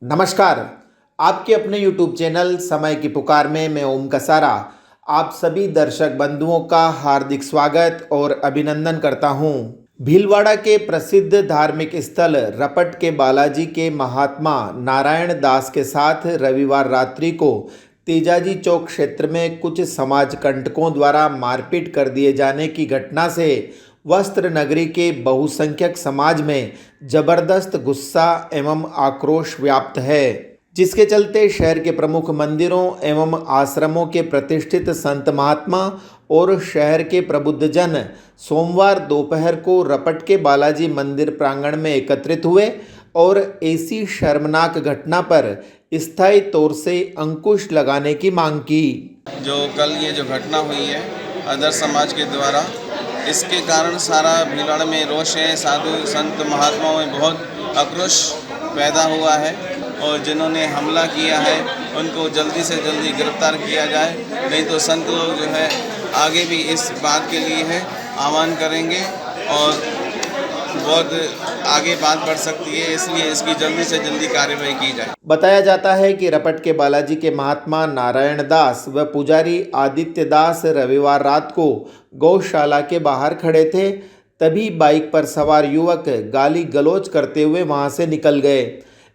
नमस्कार। आपके अपने YouTube चैनल समय की पुकार में मैं ओम कसारा आप सभी दर्शक बंधुओं का हार्दिक स्वागत और अभिनंदन करता हूं। भीलवाड़ा के प्रसिद्ध धार्मिक स्थल रपट के बालाजी के महात्मा नारायण दास के साथ रविवार रात्रि को तेजाजी चौक क्षेत्र में कुछ समाज कंटकों द्वारा मारपीट कर दिए जाने की घटना से वस्त्र नगरी के बहुसंख्यक समाज में जबरदस्त गुस्सा एवं आक्रोश व्याप्त है, जिसके चलते शहर के प्रमुख मंदिरों एवं आश्रमों के प्रतिष्ठित संत महात्मा और शहर के प्रबुद्धजन सोमवार दोपहर को रपट के बालाजी मंदिर प्रांगण में एकत्रित हुए और ऐसी शर्मनाक घटना पर स्थायी तौर से अंकुश लगाने की मांग की। जो कल ये जो घटना हुई है अदर समाज के द्वारा, इसके कारण सारा भीलवाड़ा में रोष है। साधु संत महात्माओं में बहुत आक्रोश पैदा हुआ है और जिन्होंने हमला किया है उनको जल्दी से जल्दी गिरफ्तार किया जाए, नहीं तो संत लोग जो है आगे भी इस बात के लिए है आह्वान करेंगे और बहुत आगे बात बढ़ सकती है, इसलिए इसकी जल्दी से जल्दी कार्यवाही की जाए। बताया जाता है कि रपट के बालाजी के महात्मा नारायण दास व पुजारी आदित्य दास रविवार रात को गौशाला के बाहर खड़े थे, तभी बाइक पर सवार युवक गाली गलौज करते हुए वहां से निकल गए।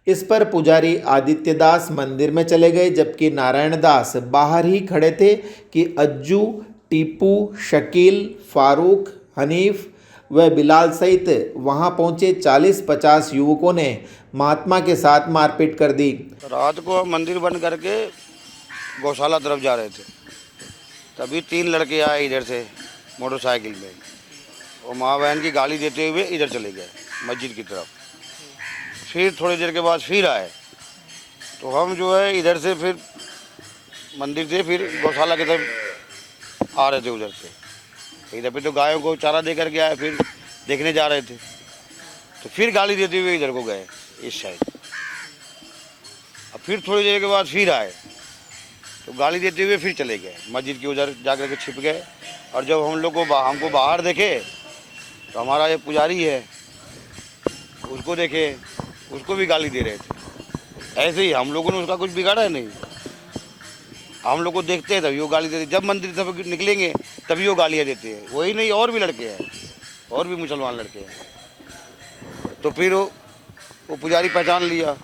इस पर पुजारी आदित्य दास मंदिर में चले गए, जबकि नारायण दास बाहर ही खड़े थे कि अज्जू, टीपू, शकील, फारूक, हनीफ व बिलाल सहित वहां पहुंचे 40-50 युवकों ने महात्मा के साथ मारपीट कर दी। रात को हम मंदिर बंद करके गौशाला तरफ जा रहे थे, तभी 3 लड़के आए इधर से मोटरसाइकिल में और माँ बहन की गाली देते हुए इधर चले गए मस्जिद की तरफ। फिर थोड़ी देर के बाद फिर आए, तो हम जो है इधर से फिर मंदिर से फिर गौशाला की तरफ आ रहे थे उधर से। इधर पे तो गायों को चारा दे करके आए, फिर देखने जा रहे थे तो फिर गाली देते हुए इधर को गए इस साइड। अब फिर थोड़ी देर के बाद फिर आए तो गाली देते हुए फिर चले गए मस्जिद के उधर जा कर के छिप गए। और जब हम लोग को हमको बाहर देखे तो हमारा ये पुजारी है उसको देखे, उसको भी गाली दे रहे थे। ऐसे ही हम लोगों ने उसका कुछ बिगाड़ा है नहीं, हम लोग को देखते हैं तभी वो गाली देते, जब मंदिर से निकलेंगे तभी वो गालियाँ देते हैं। वही नहीं, और भी लड़के हैं, और भी मुसलमान लड़के हैं। तो फिर वो पुजारी पहचान लिया।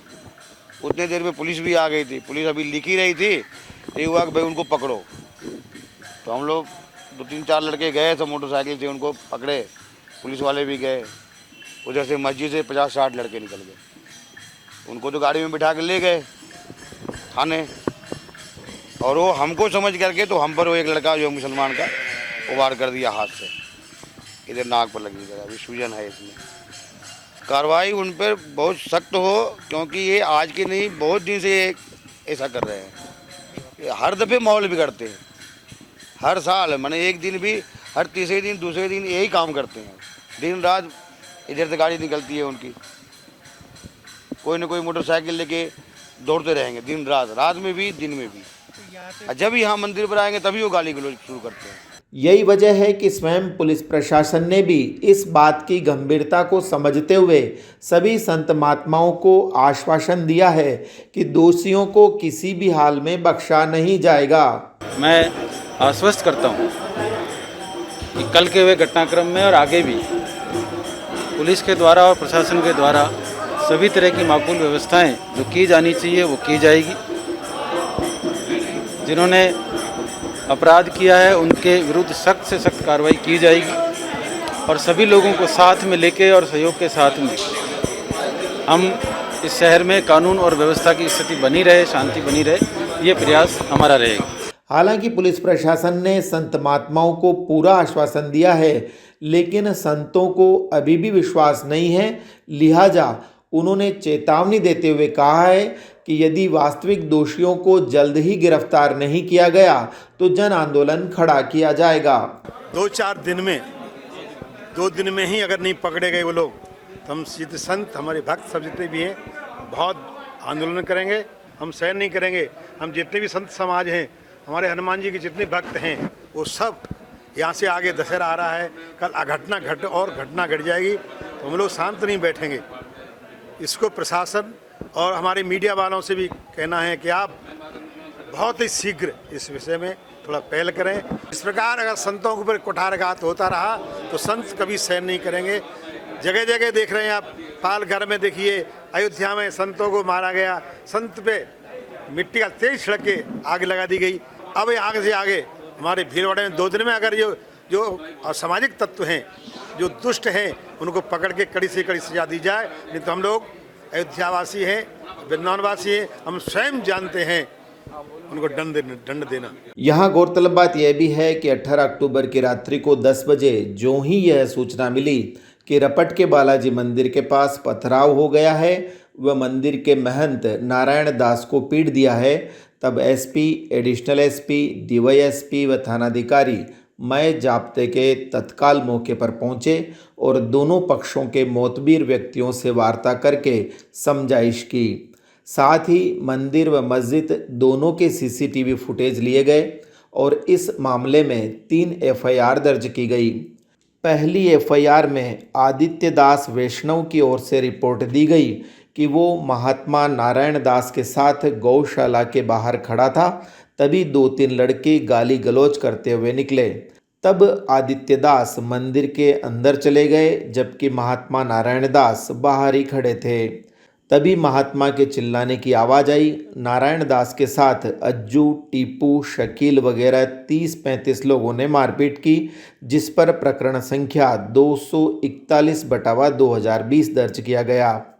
उतने देर में पुलिस भी आ गई थी, पुलिस अभी लिख ही रही थी तो ये हुआ कि भाई उनको पकड़ो। तो हम लोग 2-3-4 लड़के गए थे मोटरसाइकिल से, उनको पकड़े, पुलिस वाले भी गए। उधर से मस्जिद से 50-60 लड़के निकल गए, उनको तो गाड़ी में बिठा के ले गए थाने। और वो हमको समझ करके तो हम पर वो एक लड़का जो मुसलमान का वो वार कर दिया हाथ से, इधर नाक पर लगी गया, अभी सूजन है इसमें। कार्रवाई उन पर बहुत सख्त हो, क्योंकि ये आज के नहीं बहुत दिन से ये ऐसा कर रहे हैं। ये हर दफ़े माहौल बिगड़ते हैं, हर साल मैंने एक दिन भी, हर तीसरे दिन दूसरे दिन यही काम करते हैं। दिन रात इधर से गाड़ी निकलती है उनकी, कोई ना कोई मोटरसाइकिल लेके दौड़ते रहेंगे दिन रात, रात में भी दिन में भी। जब यहाँ मंदिर पर आएंगे तभी वो गाली गलौज शुरू करते हैं। यही वजह है कि स्वयं पुलिस प्रशासन ने भी इस बात की गंभीरता को समझते हुए सभी संत महात्माओं को आश्वासन दिया है कि दोषियों को किसी भी हाल में बख्शा नहीं जाएगा। मैं आश्वस्त करता हूँ कि कल के हुए घटनाक्रम में और आगे भी पुलिस के द्वारा और प्रशासन के द्वारा सभी तरह की माकूल व्यवस्थाएं जो की जानी चाहिए वो की जाएगी। जिन्होंने अपराध किया है उनके विरुद्ध सख्त से सख्त कार्रवाई की जाएगी और सभी लोगों को साथ में लेके और सहयोग के साथ में हम इस शहर में कानून और व्यवस्था की स्थिति बनी रहे, शांति बनी रहे, ये प्रयास हमारा रहेगा। हालांकि पुलिस प्रशासन ने संत महात्माओं को पूरा आश्वासन दिया है, लेकिन संतों को अभी भी विश्वास नहीं है। लिहाजा उन्होंने चेतावनी देते हुए कहा है कि यदि वास्तविक दोषियों को जल्द ही गिरफ्तार नहीं किया गया तो जन आंदोलन खड़ा किया जाएगा। 2-4 दिन में, 2 दिन में ही अगर नहीं पकड़े गए वो लोग, तो हम सिद्ध संत, हमारे भक्त सब जितने भी हैं बहुत आंदोलन करेंगे। हम सहन नहीं करेंगे। हम जितने भी संत समाज हैं, हमारे हनुमान जी के जितने भक्त हैं, वो सब यहाँ से आगे दशहरा आ रहा है, कल घटना घट जाएगी तो हम लोग शांत नहीं बैठेंगे। इसको प्रशासन और हमारे मीडिया वालों से भी कहना है कि आप बहुत ही शीघ्र इस विषय में थोड़ा पहल करें। इस प्रकार अगर संतों के ऊपर कुठारघात होता रहा तो संत कभी सहन नहीं करेंगे। जगह जगह देख रहे हैं आप, पालघर में देखिए, अयोध्या में संतों को मारा गया, संत पे मिट्टी का तेज छिड़क के आग लगा दी गई। अब ये आगे से आगे हमारे भीलवाड़े में 2 दिन में अगर जो असामाजिक तत्व हैं, जो दुष्ट हैं, उनको पकड़ के कड़ी से कड़ी सजा दी जाए। नहीं तो हम लोग अयोध्यावासी हैं, वृंदावनवासी हैं, हम स्वयं जानते हैं उनको दंड देना। यहाँ गौरतलब बात यह भी है कि 18 अक्टूबर की रात्रि को 10 बजे जो ही यह सूचना मिली कि रपट के बालाजी मंदिर के पास पथराव हो गया है व मंदिर के महंत नारायण दास को पीट दिया है, तब एसपी, एडिशनल एसपी, डीवाईएसपी व थानाधिकारी मय जाप्ते के तत्काल मौके पर पहुंचे और दोनों पक्षों के मोतबीर व्यक्तियों से वार्ता करके समझाइश की। साथ ही मंदिर व मस्जिद दोनों के सीसीटीवी फुटेज लिए गए और इस मामले में 3 एफआईआर दर्ज की गई। पहली एफआईआर में आदित्य दास वैष्णव की ओर से रिपोर्ट दी गई कि वो महात्मा नारायण दास के साथ गौशाला के बाहर खड़ा था, तभी 2-3 लड़के गाली गलौज करते हुए निकले। तब आदित्य दास मंदिर के अंदर चले गए जबकि महात्मा नारायण दास बाहर ही खड़े थे। तभी महात्मा के चिल्लाने की आवाज़ आई। नारायण दास के साथ अज्जू, टीपू, शकील वगैरह 30-35 लोगों ने मारपीट की, जिस पर प्रकरण संख्या 241/2020 दर्ज किया गया।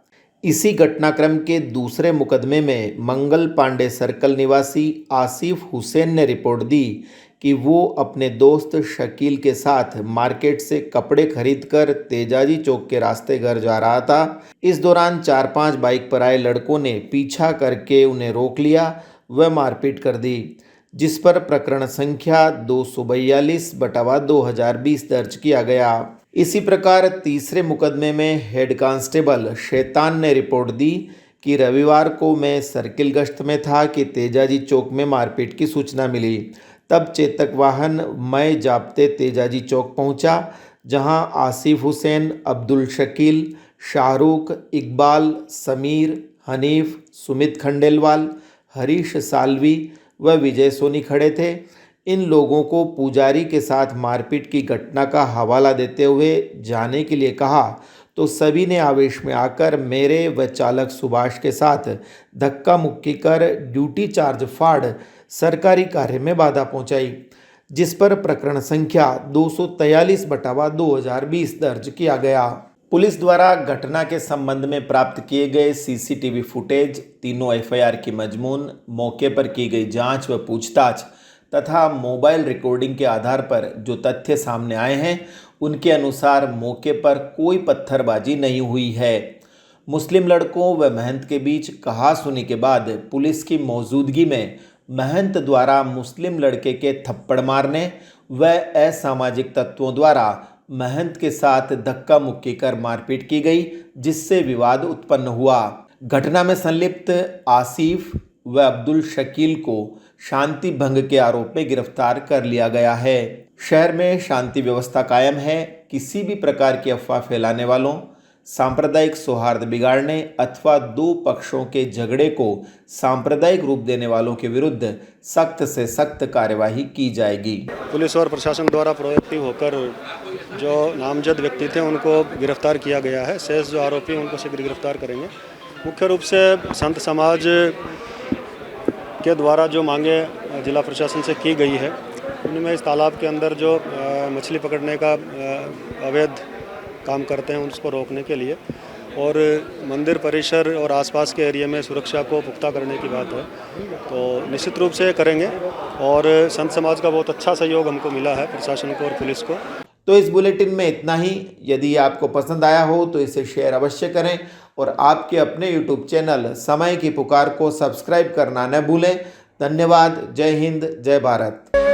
इसी घटनाक्रम के दूसरे मुकदमे में मंगल पांडे सर्कल निवासी आसिफ हुसैन ने रिपोर्ट दी कि वो अपने दोस्त शकील के साथ मार्केट से कपड़े खरीदकर तेजाजी चौक के रास्ते घर जा रहा था। इस दौरान 4-5 बाइक पर आए लड़कों ने पीछा करके उन्हें रोक लिया व मारपीट कर दी, जिस पर प्रकरण संख्या 242/2020 दर्ज किया गया। इसी प्रकार तीसरे मुकदमे में हेड कांस्टेबल शैतान ने रिपोर्ट दी कि रविवार को मैं सर्किल गश्त में था कि तेजाजी चौक में मारपीट की सूचना मिली। तब चेतक वाहन मय जाप्ते तेजाजी चौक पहुंचा, जहां आसिफ हुसैन, अब्दुल शकील, शाहरुख, इकबाल, समीर, हनीफ, सुमित खंडेलवाल, हरीश सालवी व विजय सोनी खड़े थे। इन लोगों को पुजारी के साथ मारपीट की घटना का हवाला देते हुए जाने के लिए कहा तो सभी ने आवेश में आकर मेरे व चालक सुभाष के साथ धक्का मुक्की कर ड्यूटी चार्ज फाड़ सरकारी कार्य में बाधा पहुंचाई, जिस पर प्रकरण संख्या 243/2020 दर्ज किया गया। पुलिस द्वारा घटना के संबंध में प्राप्त किए गए सीसीटीवी फुटेज, तीनों एफआईआर की मजमून, मौके पर की गई जांच व पूछताछ तथा मोबाइल रिकॉर्डिंग के आधार पर जो तथ्य सामने आए हैं, उनके अनुसार मौके पर कोई पत्थरबाजी नहीं हुई है। मुस्लिम लड़कों व महंत के बीच कहासुनी के बाद पुलिस की मौजूदगी में महंत द्वारा मुस्लिम लड़के के थप्पड़ मारने व असामाजिक तत्वों द्वारा महंत के साथ धक्का मुक्की कर मारपीट की गई, जिससे विवाद उत्पन्न हुआ। घटना में संलिप्त आसिफ व अब्दुल शकील को शांति भंग के आरोप में गिरफ्तार कर लिया गया है। शहर में शांति व्यवस्था कायम है। किसी भी प्रकार की अफवाह फैलाने वालों, सांप्रदायिक सौहार्द बिगाड़ने अथवा 2 पक्षों के झगड़े को सांप्रदायिक रूप देने वालों के विरुद्ध सख्त से सख्त कार्यवाही की जाएगी। पुलिस और प्रशासन द्वारा प्रोएक्टिव होकर जो नामजद व्यक्ति थे उनको गिरफ्तार किया गया है। शेष जो आरोपी हैं उनको शीघ्र गिरफ्तार करेंगे। मुख्य रूप से संत समाज के द्वारा जो मांगे जिला प्रशासन से की गई है, उनमें इस तालाब के अंदर जो मछली पकड़ने का अवैध काम करते हैं उसको रोकने के लिए और मंदिर परिसर और आसपास के एरिया में सुरक्षा को पुख्ता करने की बात है, तो निश्चित रूप से करेंगे। और संत समाज का बहुत अच्छा सहयोग हमको मिला है, प्रशासन को और पुलिस को। तो इस बुलेटिन में इतना ही। यदि आपको पसंद आया हो तो इसे शेयर अवश्य करें और आपके अपने YouTube चैनल समय की पुकार को सब्सक्राइब करना न भूलें। धन्यवाद। जय हिंद, जय भारत।